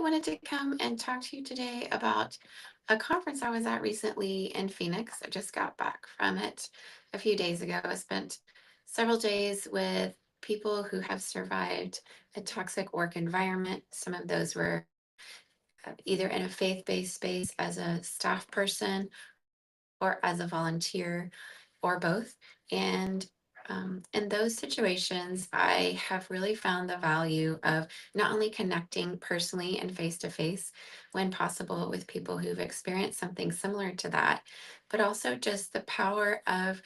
wanted to come and talk to you today about a conference I was at recently in Phoenix. I just got back from it a few days ago. I spent several days with people who have survived a toxic work environment. Some of those were either in a faith based space as a staff person or as a volunteer or both. And in those situations, I have really found the value of not only connecting personally and face to face when possible with people who've experienced something similar to that, but also just the power of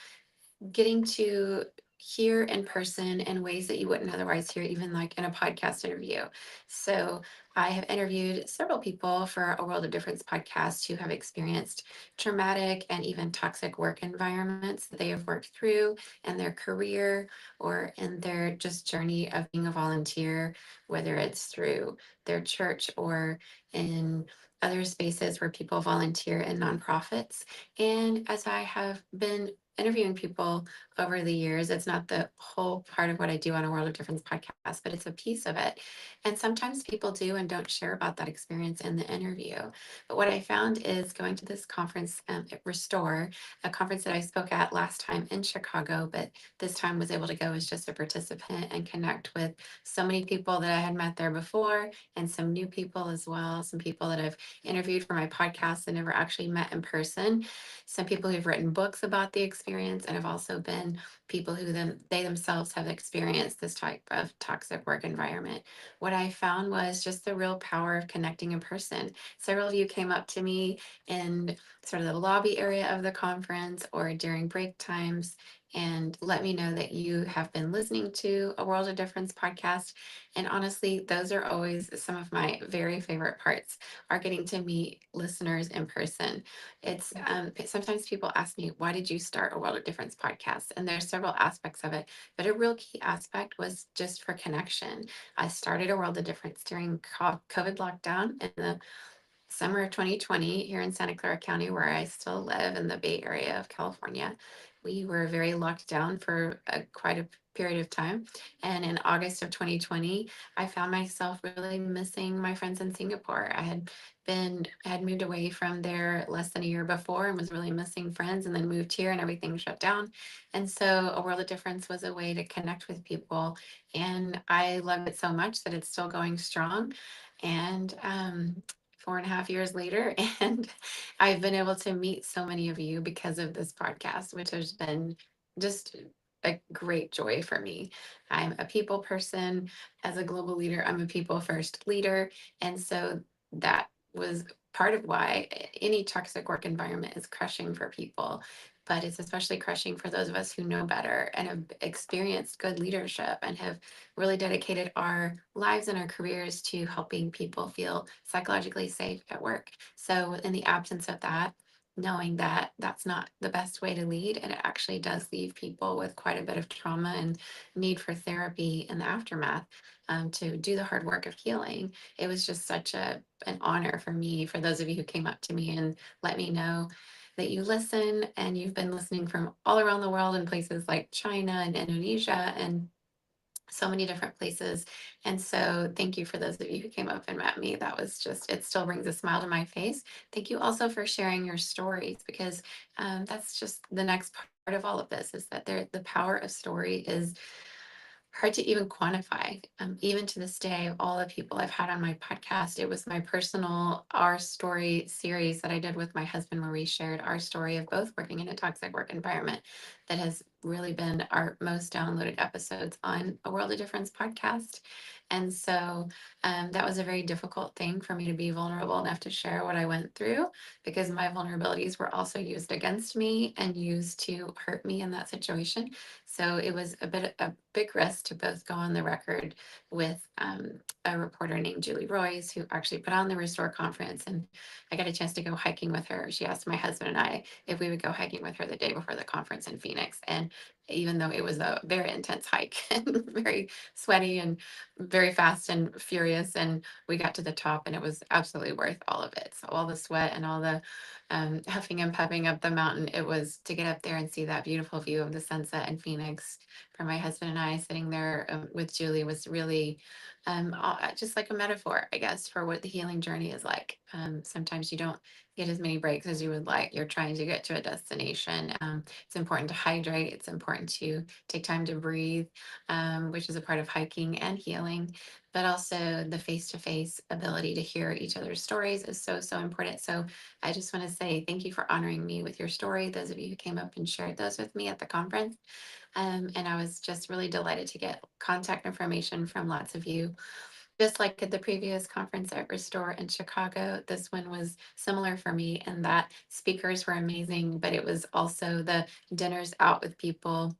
getting to hear in person in ways that you wouldn't otherwise hear, even like in a podcast interview. So, I have interviewed several people for a World of Difference podcast who have experienced traumatic and even toxic work environments that they have worked through in their career or in their just journey of being a volunteer, whether it's through their church or in other spaces where people volunteer in nonprofits. And as I have been interviewing people over the years. It's not the whole part of what I do on a World of Difference podcast, but it's a piece of it. And sometimes people do and don't share about that experience in the interview. But what I found is going to this conference at Restore, a conference that I spoke at last time in Chicago, but this time was able to go as just a participant and connect with so many people that I had met there before and some new people as well, some people that I've interviewed for my podcast and never actually met in person, some people who've written books about the experience and have also been people who they themselves have experienced this type of toxic work environment. What I found was just the real power of connecting in person. Several of you came up to me in sort of the lobby area of the conference or during break times and let me know that you have been listening to a World of Difference podcast. And honestly, those are always some of my very favorite parts, are getting to meet listeners in person. It's sometimes people ask me, why did you start a World of Difference podcast? And there's several aspects of it, but a real key aspect was just for connection. I started a World of Difference during COVID lockdown in the summer of 2020 here in Santa Clara County, where I still live in the Bay Area of California. We were very locked down for quite a period of time. And in August of 2020, I found myself really missing my friends in Singapore. I had moved away from there less than a year before and was really missing friends, and then moved here and everything shut down. And so a World of Difference was a way to connect with people. And I loved it so much that it's still going strong. And 4.5 years later, and I've been able to meet so many of you because of this podcast, which has been just a great joy for me. I'm a people person. As a global leader, I'm a people first leader. And so that was part of why any toxic work environment is crushing for people. But it's especially crushing for those of us who know better and have experienced good leadership and have really dedicated our lives and our careers to helping people feel psychologically safe at work. So, in the absence of that, knowing that that's not the best way to lead, and it actually does leave people with quite a bit of trauma and need for therapy in the aftermath, to do the hard work of healing. It was just such an honor for me, for those of you who came up to me and let me know that you listen, and you've been listening from all around the world in places like China and Indonesia and so many different places. And so thank you for those of you who came up and met me. That was just, it still brings a smile to my face. Thank you also for sharing your stories, because that's just the next part of all of this, is that the power of story is hard to even quantify. Even to this day, of all the people I've had on my podcast, it was my personal Our Story series that I did with my husband, where we shared our story of both working in a toxic work environment, that has really been our most downloaded episodes on a World of Difference podcast. And so that was a very difficult thing for me to be vulnerable enough to share what I went through, because my vulnerabilities were also used against me and used to hurt me in that situation. So it was a big risk to both go on the record with a reporter named Julie Royce, who actually put on the Restore conference, and I got a chance to go hiking with her. She asked my husband and I if we would go hiking with her the day before the conference in Phoenix, and even though it was a very intense hike and very sweaty and very fast and furious. And we got to the top and it was absolutely worth all of it. So all the sweat and all the huffing and puffing up the mountain, it was to get up there and see that beautiful view of the sunset in Phoenix for my husband and I sitting there with Julie was really just like a metaphor, I guess, for what the healing journey is like. Sometimes you don't get as many breaks as you would like. You're trying to get to a destination. It's important to hydrate. It's important to take time to breathe, which is a part of hiking and healing. But also the face to face ability to hear each other's stories is so, so important. So I just want to say thank you for honoring me with your story. Those of you who came up and shared those with me at the conference. And I was just really delighted to get contact information from lots of you. Just like at the previous conference at Restore in Chicago, this one was similar for me in that speakers were amazing, but it was also the dinners out with people.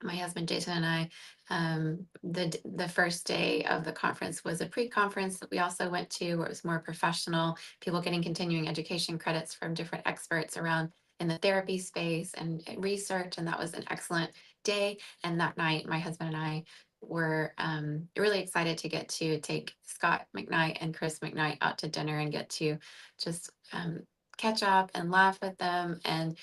My husband Jason and I, the first day of the conference was a pre-conference that we also went to, where it was more professional, people getting continuing education credits from different experts around in the therapy space and research, and that was an excellent day. And that night, my husband and I were really excited to get to take Scott McKnight and Chris McKnight out to dinner and get to just catch up and laugh with them and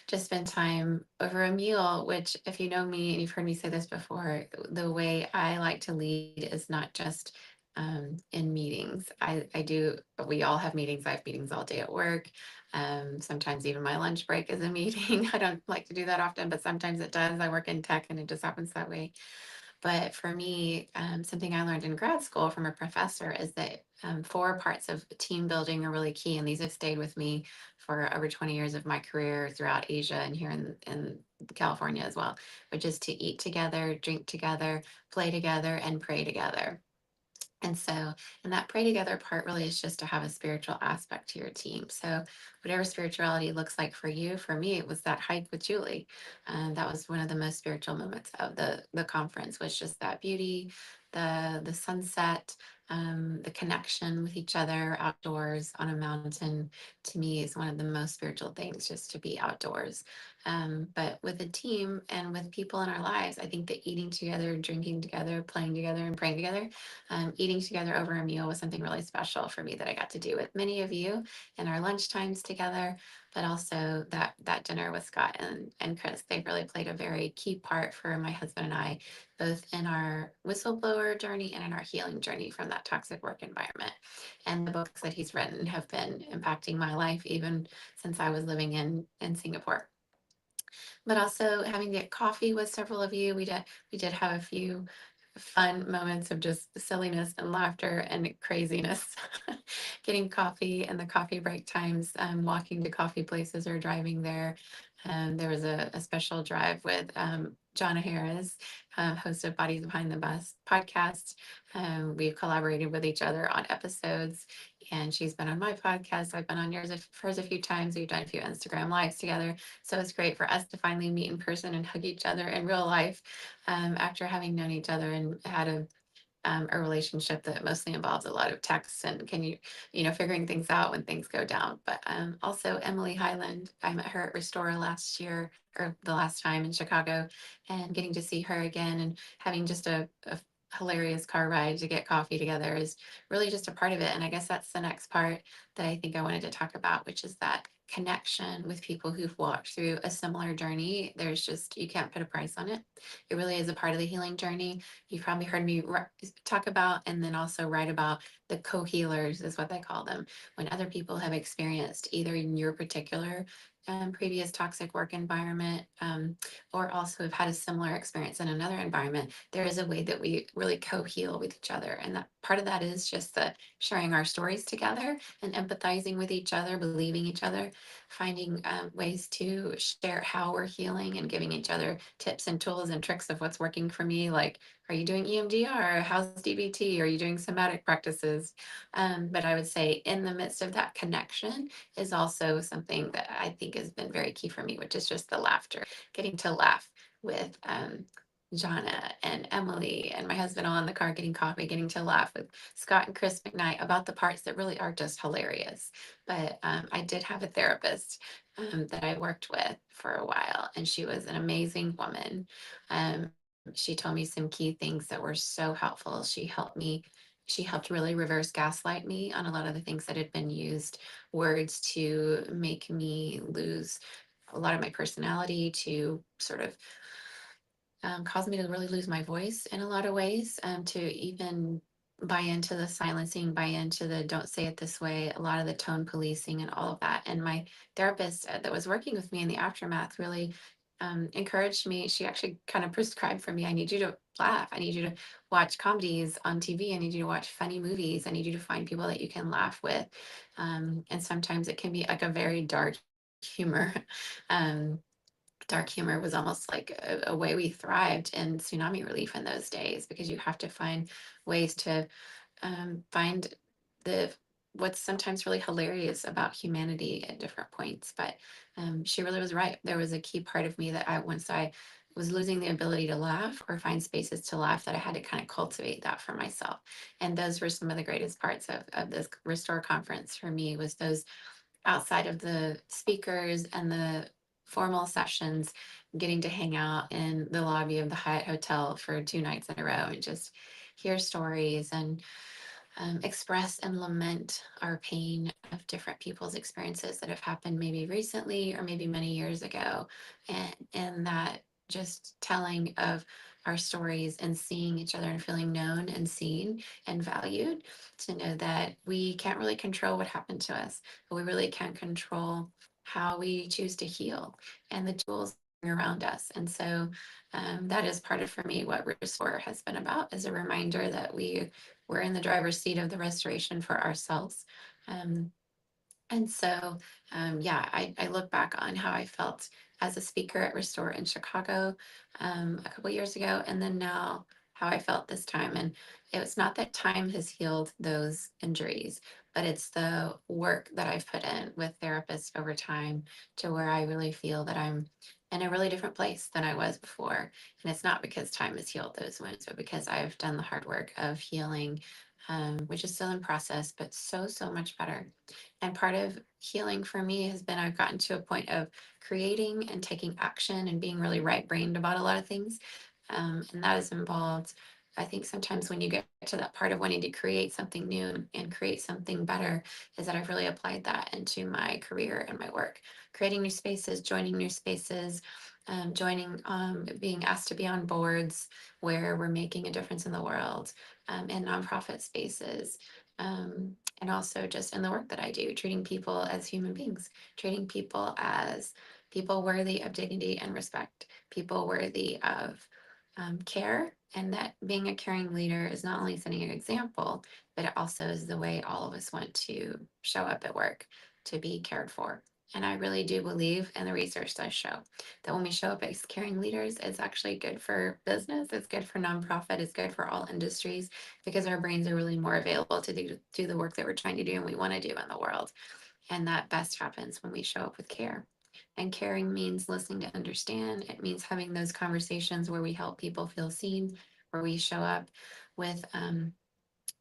just spend time over a meal, which, if you know me and you've heard me say this before, the way I like to lead is not just in meetings. I do, we all have meetings. I have meetings all day at work. Sometimes even my lunch break is a meeting. I don't like to do that often, but sometimes it does. I work in tech and it just happens that way. But for me, something I learned in grad school from a professor is that four parts of team building are really key. And these have stayed with me for over 20 years of my career throughout Asia and here in California as well, which is to eat together, drink together, play together, and pray together. And so, and that pray together part really is just to have a spiritual aspect to your team. So, whatever spirituality looks like for you, for me, it was that hike with Julie. That was one of the most spiritual moments of the conference. Was just that beauty, the sunset, the connection with each other outdoors on a mountain. To me, is one of the most spiritual things, just to be outdoors. But with a team and with people in our lives, I think that eating together, drinking together, playing together, and praying together, eating together over a meal was something really special for me that I got to do with many of you in our lunch times together, but also that dinner with Scott and Chris. They really played a very key part for my husband and I, both in our whistleblower journey and in our healing journey from that toxic work environment. And the books that he's written have been impacting my life even since I was living in Singapore. But also having to get coffee with several of you. We did have a few fun moments of just silliness and laughter and craziness. Getting coffee and the coffee break times, walking to coffee places or driving there. There was a special drive with Jonna Harris, host of Bodies Behind the Bus podcast. We've collaborated with each other on episodes, and she's been on my podcast. I've been on hers a few times. We've done a few Instagram lives together. So it's great for us to finally meet in person and hug each other in real life, after having known each other and had a relationship that mostly involves a lot of texts and figuring things out when things go down. But also Emily Highland, I met her at Restore last year or the last time in Chicago, and getting to see her again and having just a hilarious car ride to get coffee together is really just a part of it. And I guess that's the next part that I think I wanted to talk about, which is that connection with people who've walked through a similar journey. There's just, you can't put a price on it. It really is a part of the healing journey. You've probably heard me talk about and then also write about the co-healers, is what they call them. When other people have experienced either in your particular previous toxic work environment, or also have had a similar experience in another environment, there is a way that we really co-heal with each other. And that part of that is just the sharing our stories together and empathizing with each other, believing each other, finding ways to share how we're healing and giving each other tips and tools and tricks of what's working for me. Like, are you doing EMDR? How's DBT? Are you doing somatic practices? But I would say in the midst of that connection is also something that I think has been very key for me, which is just the laughter, getting to laugh with Jonna and Emily and my husband all in the car getting coffee, getting to laugh with Scott and Chris McKnight about the parts that really are just hilarious. But I did have a therapist that I worked with for a while, and she was an amazing woman. She told me some key things that were so helpful. She helped really reverse gaslight me on a lot of the things that had been used, words to make me lose a lot of my personality, to sort of caused me to really lose my voice in a lot of ways, to even buy into the silencing, buy into the don't say it this way, a lot of the tone policing and all of that. And my therapist that was working with me in the aftermath really encouraged me. She actually kind of prescribed for me, I need you to laugh. I need you to watch comedies on TV. I need you to watch funny movies. I need you to find people that you can laugh with. And sometimes it can be like a very dark humor. um, Dark humor was almost like a way we thrived in tsunami relief in those days, because you have to find ways to find the what's sometimes really hilarious about humanity at different points. But she really was right. There was a key part of me that once I was losing the ability to laugh or find spaces to laugh, that I had to kind of cultivate that for myself. And those were some of the greatest parts of this Restore conference for me, was those outside of the speakers and the formal sessions, getting to hang out in the lobby of the Hyatt Hotel for 2 nights in a row and just hear stories and express and lament our pain of different people's experiences that have happened maybe recently or maybe many years ago. And that just telling of our stories and seeing each other and feeling known and seen and valued, to know that we can't really control what happened to us, but we really can control how we choose to heal and the tools around us. And so that is part of, for me, what Restore has been about, is a reminder that we're in the driver's seat of the restoration for ourselves. Um, and so, yeah, I look back on how I felt as a speaker at Restore in Chicago a couple years ago, and then now how I felt this time. And it was not that time has healed those injuries, but it's the work that I've put in with therapists over time, to where I really feel that I'm in a really different place than I was before. And it's not because time has healed those wounds, but because I've done the hard work of healing, which is still in process, but so, so much better. And part of healing for me has been, I've gotten to a point of creating and taking action and being really right brained about a lot of things. And that has involved, I think sometimes when you get to that part of wanting to create something new and create something better, is that I've really applied that into my career and my work, creating new spaces, joining new spaces, being asked to be on boards where we're making a difference in the world, in nonprofit spaces. And also just in the work that I do, treating people as human beings, treating people as people worthy of dignity and respect, people worthy of care, and that being a caring leader is not only setting an example, but it also is the way all of us want to show up at work, to be cared for. And I really do believe, and the research does show, that when we show up as caring leaders, it's actually good for business, it's good for nonprofit, it's good for all industries, because our brains are really more available to do the work that we're trying to do and we want to do in the world. And that best happens when we show up with care. And caring means listening to understand. It means having those conversations where we help people feel seen, where we show up with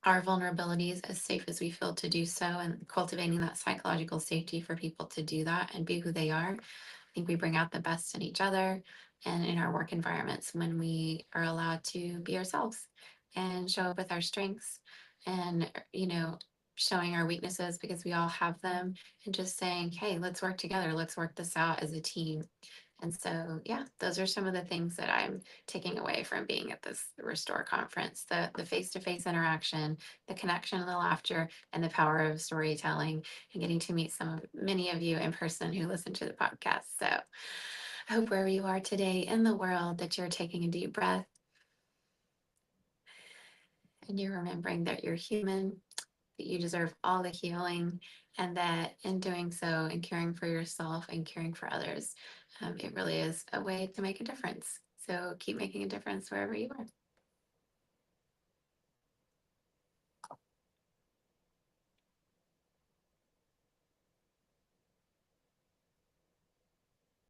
our vulnerabilities as safe as we feel to do so, and cultivating that psychological safety for people to do that and be who they are. I think we bring out the best in each other and in our work environments when we are allowed to be ourselves and show up with our strengths, and, showing our weaknesses, because we all have them, and just saying, hey, let's work together. Let's work this out as a team. And so, yeah, those are some of the things that I'm taking away from being at this Restore conference: the face-to-face interaction, the connection and the laughter, and the power of storytelling, and getting to meet many of you in person who listen to the podcast. So I hope wherever you are today in the world, that you're taking a deep breath and you're remembering that you're human, that you deserve all the healing, and that in doing so and caring for yourself and caring for others, it really is a way to make a difference. So keep making a difference wherever you are.